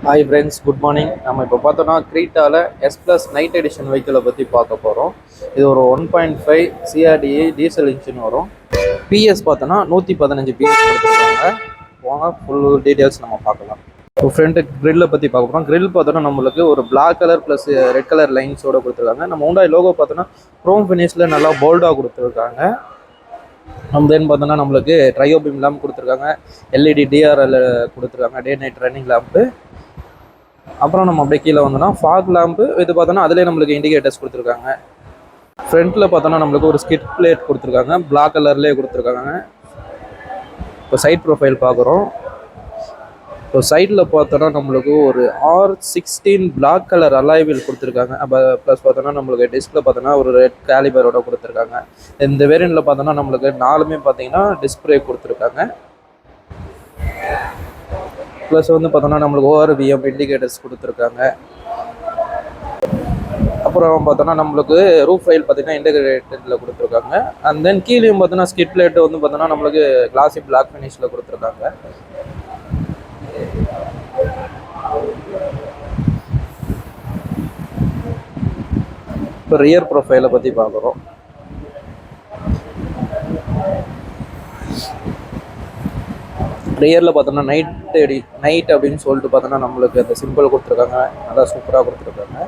Hi friends, good morning. நம்ம இப்போ பார்த்தோன்னா Cretaல S நைட் எடிஷன் வெஹிக்கிளை பற்றி பார்க்க போகிறோம். இது ஒரு 1.5 CRDA டீசல் இன்ஜின் வரும். பிஎஸ் பார்த்தோன்னா 115 பிஎஸ் கொடுத்துருக்காங்க. போங்க ஃபுல் டீட்டெயில்ஸ் நம்ம பார்க்கலாம். இப்போ ஃப்ரண்ட் கிரில்லை பற்றி பார்க்க போகிறோம். கிரில் பார்த்தோன்னா நம்மளுக்கு ஒரு black colour plus red colour லைன்ஸோடு கொடுத்துருக்காங்க. நம்ம Hyundai லோகோ பார்த்தோன்னா க்ரோம் ஃபினிஷில் நல்லா போல்டாக கொடுத்துருக்காங்க. தென் பார்த்தோன்னா நம்மளுக்கு ட்ரையோ பீம் லேம்ப் கொடுத்துருக்காங்க. எல்இடி டிஆர்எல் கொடுத்துருக்காங்க, டே நைட் ரன்னிங் லேம்ப்பு. அப்புறம் நம்ம அப்படியே கீழே வந்தோம்னா ஃபாக் லேம்பு இது பார்த்தோன்னா அதிலே நம்மளுக்கு இண்டிகேட்டர்ஸ் கொடுத்துருக்காங்க. ஃப்ரண்ட்டில் பார்த்தோன்னா நம்மளுக்கு ஒரு ஸ்கிட் பிளேட் கொடுத்துருக்காங்க, பிளாக் கலர்லேயே கொடுத்துருக்காங்க. இப்போ சைட் ப்ரொஃபைல் பார்க்குறோம். இப்போ சைடில் பார்த்தோன்னா நம்மளுக்கு ஒரு R16 பிளாக் கலர் அலாய்வில் கொடுத்துருக்காங்க. அப்போ ப்ளஸ் பார்த்தோன்னா நம்மளுக்கு டிஸ்கில் பார்த்தோன்னா ஒரு ரெட் கேலிபரோட கொடுத்துருக்காங்க. இந்த வேரியண்ட்டில் பார்த்தோன்னா நம்மளுக்கு 4மே பார்த்தீங்கன்னா டிஸ்பிளே கொடுத்துருக்காங்க. ப்ளஸ் வந்து பார்த்தோன்னா நம்மளுக்கு ORVM இண்டிகேட்டர்ஸ் கொடுத்துருக்காங்க. அப்புறம் பார்த்தோன்னா நம்மளுக்கு ரூஃப் ஃபைல் பார்த்தீங்கன்னா இன்டகிரேட்டடில் கொடுத்துருக்காங்க. அண்ட் தென் கீழேயும் பார்த்தோன்னா ஸ்கிட் பிளேட் வந்து பார்த்தோன்னா நம்மளுக்கு கிளாசி பிளாக் ஃபினிஷில் கொடுத்துருக்காங்க. இப்போ ரியர் ப்ரொஃபைலை பற்றி பார்க்குறோம். ரியரில் பார்த்தோன்னா நைட் அப்படின்னு சொல்லிட்டு பார்த்தோன்னா நம்மளுக்கு அந்த சிம்பிள் கொடுத்துருக்காங்க, நல்லா சூப்பராக கொடுத்துருக்காங்க.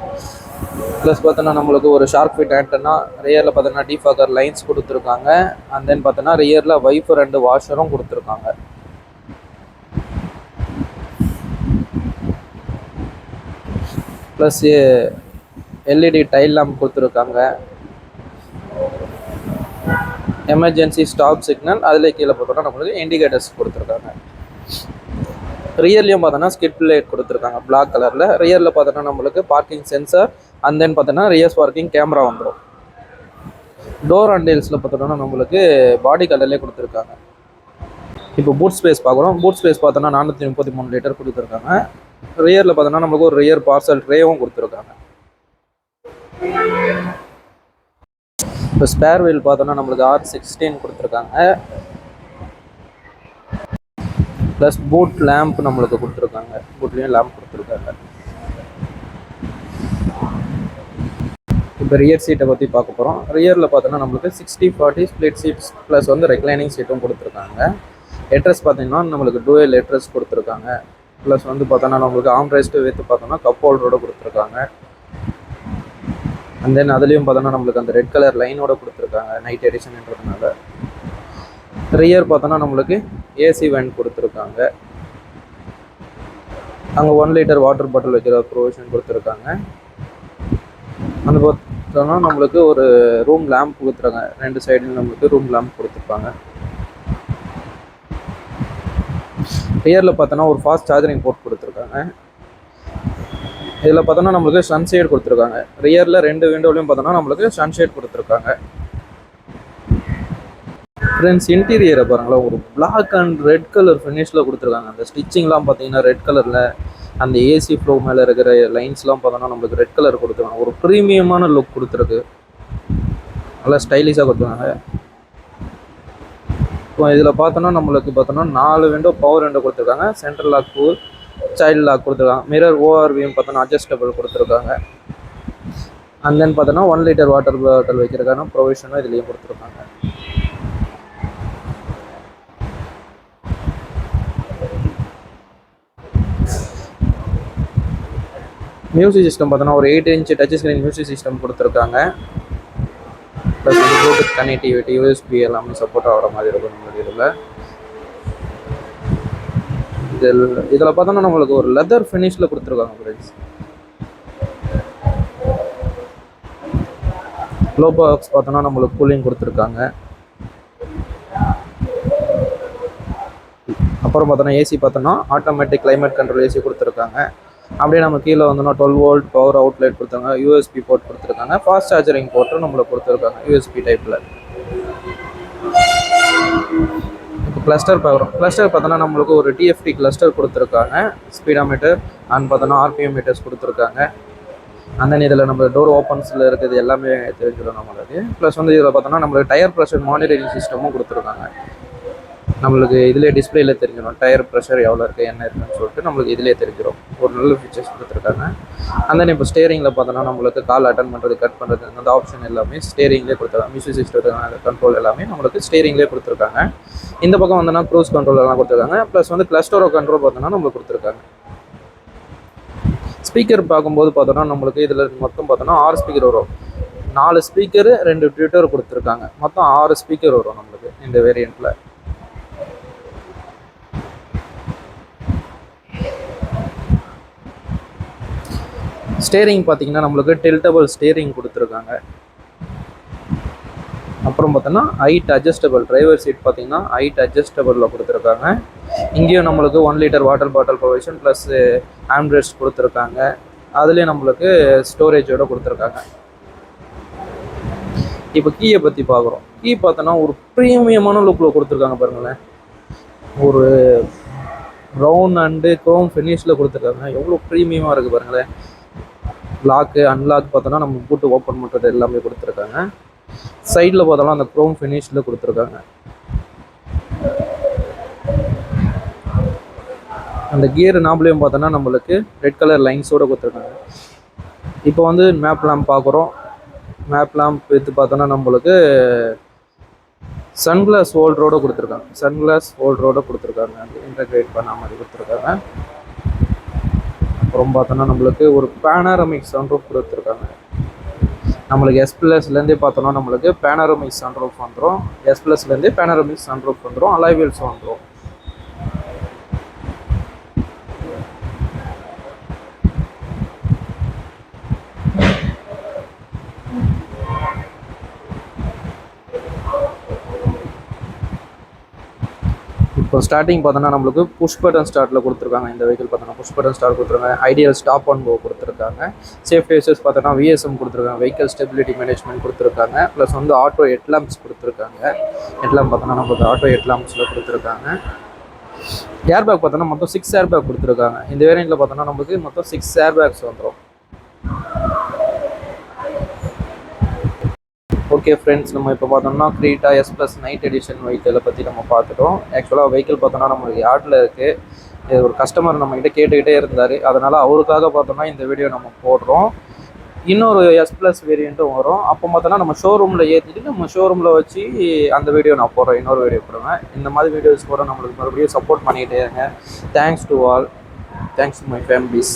ப்ளஸ் பார்த்தோன்னா நம்மளுக்கு ஒரு ஷார்க் ஃபிட் ஆண்டனா, ரியரில் பார்த்தோன்னா டிஃபாகர் லைன்ஸ் கொடுத்துருக்காங்க. அண்ட் தென் பார்த்தோன்னா ரியரில் வைஃபர் அண்டு வாஷரும் கொடுத்துருக்காங்க. ப்ளஸ் எல்இடி டைல் லேம்ப் கொடுத்துருக்காங்க. எமர்ஜென்சி ஸ்டாப் சிக்னல் அதில் கீழே பார்த்தோன்னா நம்மளுக்கு இண்டிகேட்டர்ஸ் கொடுத்துருக்காங்க. ரியர்லையும் பார்த்தோன்னா ஸ்கிட் லைட் கொடுத்துருக்காங்க பிளாக் கலரில். ரியரில் பார்த்தோன்னா நம்மளுக்கு பார்க்கிங் சென்சர் அண்ட் தென் பார்த்தோன்னா ரியர்ஸ் பார்க்கிங் கேமரா வந்துடும். டோர் அண்ட் டெயில்ஸில் பார்த்தோன்னா நம்மளுக்கு பாடி கலர்லேயே கொடுத்துருக்காங்க. இப்போ பூட் ஸ்பேஸ் பார்க்குறோம். பூட் ஸ்பேஸ் பார்த்தோன்னா 433 லிட்டர் கொடுத்துருக்காங்க. ரியரில் பார்த்தோன்னா நம்மளுக்கு ஒரு ரியர் பார்சல் ட்ரேவும் கொடுத்துருக்காங்க. இப்போ ஸ்பேர் வீல் பார்த்தோன்னா நம்மளுக்கு R16 கொடுத்துருக்காங்க. ப்ளஸ் பூட் லேம்ப் நம்மளுக்கு கொடுத்துருக்காங்க, பூட்லேயும் லேம்ப் கொடுத்துருக்காங்க. இப்போ ரியர் சீட்டை பற்றி பார்க்க போகிறோம். ரியரில் பார்த்தோன்னா நம்மளுக்கு 60/40 ஸ்ப்ளிட் சீட்ஸ் ப்ளஸ் வந்து ரெக்ளைனிங் சீட்டும் கொடுத்துருக்காங்க. ஹெட்ரஸ் பார்த்தீங்கன்னா நம்மளுக்கு டூயல் ஹெட்ரஸ் கொடுத்துருக்காங்க. ப்ளஸ் வந்து பார்த்தோன்னா நம்மளுக்கு ஆம்ரெஸ்ட்டு வித்து பார்த்தோன்னா கப் ஹோல்டரோட கொடுத்துருக்காங்க. அண்ட் தென் அதுலேயும் பார்த்தோன்னா நம்மளுக்கு அந்த ரெட் கலர் லைனோட கொடுத்துருக்காங்க நைட் எடிஷன்ன்றதுனால. ரியர் பார்த்தோன்னா நம்மளுக்கு ஏசி வெண்ட் கொடுத்துருக்காங்க. அங்கே 1 லிட்டர் வாட்டர் பாட்டில் வைக்கிற ப்ரொவிஷன் கொடுத்துருக்காங்க. அந்த பார்த்தோன்னா நம்மளுக்கு ஒரு ரூம் லேம்ப் கொடுத்துருக்காங்க. 2 சைடுலையும் நம்மளுக்கு ரூம் லேம்ப் கொடுத்துருப்பாங்க. ரியரில் பார்த்தோன்னா ஒரு ஃபாஸ்ட் சார்ஜரிங் போர்ட் கொடுத்துருக்காங்க. இதில் பார்த்தோன்னா நம்மளுக்கு சன்ஷேட் கொடுத்துருக்காங்க. ரியரில் 2 விண்டோலையும் பார்த்தோன்னா நம்மளுக்கு சன்ஷேட் கொடுத்துருக்காங்க. ஃப்ரெண்ட்ஸ், இன்டீரியரை பாருங்களேன், ஒரு பிளாக் அண்ட் ரெட் கலர் ஃபினிஷில் கொடுத்துருக்காங்க. அந்த ஸ்டிச்சிங்லாம் பார்த்தீங்கன்னா ரெட் கலரில், அந்த ஏசி ஃப்ளோ மேலே இருக்கிற லைன்ஸ்லாம் பார்த்தோன்னா நம்மளுக்கு ரெட் கலர் கொடுத்துருக்காங்க. ஒரு ப்ரீமியமான லுக் கொடுத்துருக்கு, நல்லா ஸ்டைலிஷாக கொடுத்துருக்காங்க. இப்போ இதில் பார்த்தோன்னா நம்மளுக்கு பார்த்தோன்னா 4 விண்டோ பவர் விண்டோ கொடுத்துருக்காங்க. Central lock, cool, child lock கொடுத்துருக்காங்க. மிரர் ORVM பார்த்தோன்னா அட்ஜஸ்டபிள் கொடுத்துருக்காங்க. அண்ட் தென் பார்த்தோன்னா 1 லிட்டர் வாட்டர் பாட்டில் வைக்கிறதுக்கான ப்ரொவிஷனும் இதுலேயும் கொடுத்துருக்காங்க. மியூசிக் சிஸ்டம் பார்த்தோன்னா ஒரு 8 inch touch screen music system கொடுத்துருக்காங்க. ப்ளஸ் வந்து ப்ளூடூத் கனெக்டிவிட்டி, USB எல்லாமே சப்போர்ட் ஆகிற மாதிரி இருக்கும் நம்மளுக்கு. இதில் பார்த்தோன்னா நம்மளுக்கு ஒரு லெதர் ஃபினிஷில் கொடுத்துருக்காங்க ஃப்ரெண்ட்ஸ். க்ளோ பாக்ஸ் பார்த்தோன்னா நம்மளுக்கு கூலிங் கொடுத்துருக்காங்க. அப்புறம் பார்த்தோன்னா ஏசி பார்த்தோன்னா ஆட்டோமேட்டிக் கிளைமேட் கண்ட்ரோல் ஏசி கொடுத்துருக்காங்க. அப்படியே நம்ம கீழே வந்தோம்னா 12 வோல்ட் பவர் அவுட்லெட் கொடுத்தாங்க. USB போர்ட் கொடுத்துருக்காங்க. ஃபாஸ்ட் சார்ஜரிங் போர்ட்டும் நம்மளுக்கு கொடுத்துருக்காங்க USB டைப்பில். இப்போ கிளஸ்டர் பார்க்குறோம். கிளஸ்டர் பார்த்தோன்னா நம்மளுக்கு ஒரு TFT கிளஸ்டர் கொடுத்துருக்காங்க. ஸ்பீடாமீட்டர் அண்ட் பார்த்தோன்னா RPM மீட்டர்ஸ் கொடுத்துருக்காங்க. அந்த இதில் நம்ம டோர் ஓப்பன்ஸில் இருக்குது எல்லாமே தெரிஞ்சிடும் நம்மளுக்கு. ப்ளஸ் வந்து இதில் பார்த்தோன்னா நம்மளுக்கு டயர் ப்ரெஷர் மானிட்டரிங் சிஸ்டமும் கொடுத்துருக்காங்க. நம்மளுக்கு இதிலே டிஸ்பிளேல தெரிஞ்சிடும் டயர் ப்ரெஷர் எவ்வளோ இருக்குது என்ன இருக்குன்னு சொல்லிட்டு நம்மளுக்கு இதிலே தெரிஞ்சிடும். ஒரு நல்ல ஃபீச்சர்ஸ் கொடுத்துருக்காங்க. அந்த இப்போ ஸ்டேரிங்கில் பார்த்தோன்னா நம்மளுக்கு கால் அட்டன் பண்ணுறது கட் பண்ணுறது அந்த ஆப்ஷன் எல்லாமே ஸ்டேரிங்லேயே கொடுத்துருக்காங்க. மியூசிக் சிஸ்டத்துக்கான கண்ட்ரோல் எல்லாமே நம்மளுக்கு ஸ்டேரிங்லேயே கொடுத்துருக்காங்க. இந்த பக்கம் வந்தோன்னா க்ரூஸ் கண்ட்ரோல் எல்லாம் கொடுத்துருக்காங்க. ப்ளஸ் வந்து கிளஸ்டரோ கண்ட்ரோல் பார்த்தோன்னா நம்மளுக்கு கொடுத்துருக்காங்க. ஸ்பீக்கர் பார்க்கும்போது பார்த்தோன்னா நம்மளுக்கு இதில் மொத்தம் பார்த்தோன்னா 6 ஸ்பீக்கர் வரும். 4 ஸ்பீக்கரு 2 ட்விட்டர் கொடுத்துருக்காங்க. மொத்தம் 6 ஸ்பீக்கர் வரும் நம்மளுக்கு இந்த வேரியண்ட்டில். ஸ்டேரிங் பார்த்தீங்கன்னா நம்மளுக்கு டில்டபிள் ஸ்டேரிங் கொடுத்துருக்காங்க. அப்புறம் பார்த்தோன்னா ஹைட் அட்ஜஸ்டபிள் டிரைவர் சீட் பார்த்தீங்கன்னா ஹைட் அட்ஜஸ்டபிளில் கொடுத்துருக்காங்க. இங்கேயும் நம்மளுக்கு 1 litre water bottle provision plus armrest கொடுத்துருக்காங்க. அதுலேயே நம்மளுக்கு ஸ்டோரேஜோட கொடுத்துருக்காங்க. இப்போ கீயை பற்றி பார்க்குறோம். கீ பார்த்தோன்னா ஒரு ப்ரீமியமான லுக்கில் கொடுத்துருக்காங்க பாருங்களேன். ஒரு ப்ரௌன் அண்டு க்ரோம் ஃபினிஷில் கொடுத்துருக்காங்க. எவ்வளோ ப்ரீமியமாக இருக்குது பாருங்களேன். லாக்கு அன்லாக் பார்த்தோன்னா நம்ம பூட்டு ஓப்பன் பண்ணுறது எல்லாமே கொடுத்துருக்காங்க. சைடில் பார்த்தோம்னா அந்த க்ரோம் ஃபினிஷில் கொடுத்துருக்காங்க. அந்த கியர் நாப்லையும் பார்த்தோன்னா நம்மளுக்கு ரெட் கலர் லைன்ஸோடு கொடுத்துருக்காங்க. இப்போ வந்து மேப் லேம்ப் பார்க்குறோம். மேப் லேம்ப் எடுத்து பார்த்தோன்னா நம்மளுக்கு சன்கிளாஸ் ஹோல்டரோடு கொடுத்துருக்காங்க. சன்கிளாஸ் ஹோல்டரோடு கொடுத்துருக்காங்க. அது இன்டகிரேட் பண்ண மாதிரி கொடுத்துருக்காங்க. அப்புறம் பார்த்தோன்னா நம்மளுக்கு ஒரு பேனாரமிக் சன்ரூஃப் கொடுத்துருக்காங்க. நம்மளுக்கு S+லேருந்தே பார்த்தோன்னா நம்மளுக்கு பேனாரமிக் சன்ரூஃப் வந்துடும். S+லேருந்தே பேனாரமிக் சன்ரூஃப் வந்துடும். அலாய் வீல்ஸ் வந்துடும். இப்போ ஸ்டார்டிங் பார்த்தோன்னா நம்மளுக்கு புஷ் பட்டன் ஸ்டார்ட்டில் கொடுத்துருக்காங்க. இந்த வெஹிக்கிள் பார்த்தோன்னா புஷ் பட்டன் ஸ்டார்ட் கொடுத்துருக்காங்க. ஐடியல் ஸ்டாப் அண்ட் கோ கொடுத்துருக்காங்க. சேஃப்டி ஃபீச்சர்ஸ் பார்த்தோன்னா VSM கொடுத்துருக்காங்க. வெஹிக்கல் ஸ்டெபிலிட்டி மேனேஜ்மெண்ட் கொடுத்துருக்காங்க. ப்ளஸ் வந்து ஆட்டோ ஹெட்லாம்ப்ஸ் கொடுத்துருக்காங்க. ஹெட்லாம்ப் பார்த்தோன்னா நம்மளுக்கு ஆட்டோ ஹெட்லாம்ப்ஸில் கொடுத்துருக்காங்க. ஏர்பேக் பார்த்தோன்னா மொத்தம் 6 ஏர்பேக் கொடுத்துருக்காங்க. இந்த வேரியண்ட்டில் பார்த்தோன்னா நம்மளுக்கு மொத்தம் 6 ஏர்பேக்ஸ் வந்துடும். ஓகே ஃப்ரெண்ட்ஸ், நம்ம இப்போ பார்த்தோம்னா Creta S+ நைட் எடிஷன் வெஹிக்கிளை பற்றி நம்ம பார்த்துட்டோம். ஆக்சுவலாக வெஹிக்கிள் பார்த்தோன்னா நம்மளுக்கு யார்டில் இருக்குது. இது ஒரு கஸ்டமர் நம்மகிட்ட கேட்டுக்கிட்டே இருந்தார். அதனால் அவருக்காக பார்த்தோம்னா இந்த வீடியோ நம்ம போடுறோம். இன்னொரு S+ வேரியண்ட்டும் வரும். அப்போ பார்த்தோன்னா நம்ம ஷோரூமில் ஏற்றிட்டு நம்ம ஷோரூமில் வச்சு அந்த வீடியோ நான் போடுறேன். இன்னொரு வீடியோ போடுவேன். இந்த மாதிரி வீடியோஸ் கூட நம்மளுக்கு மறுபடியும் சப்போர்ட் பண்ணிக்கிட்டே இருங்க. Thanks to all. Thanks to my families.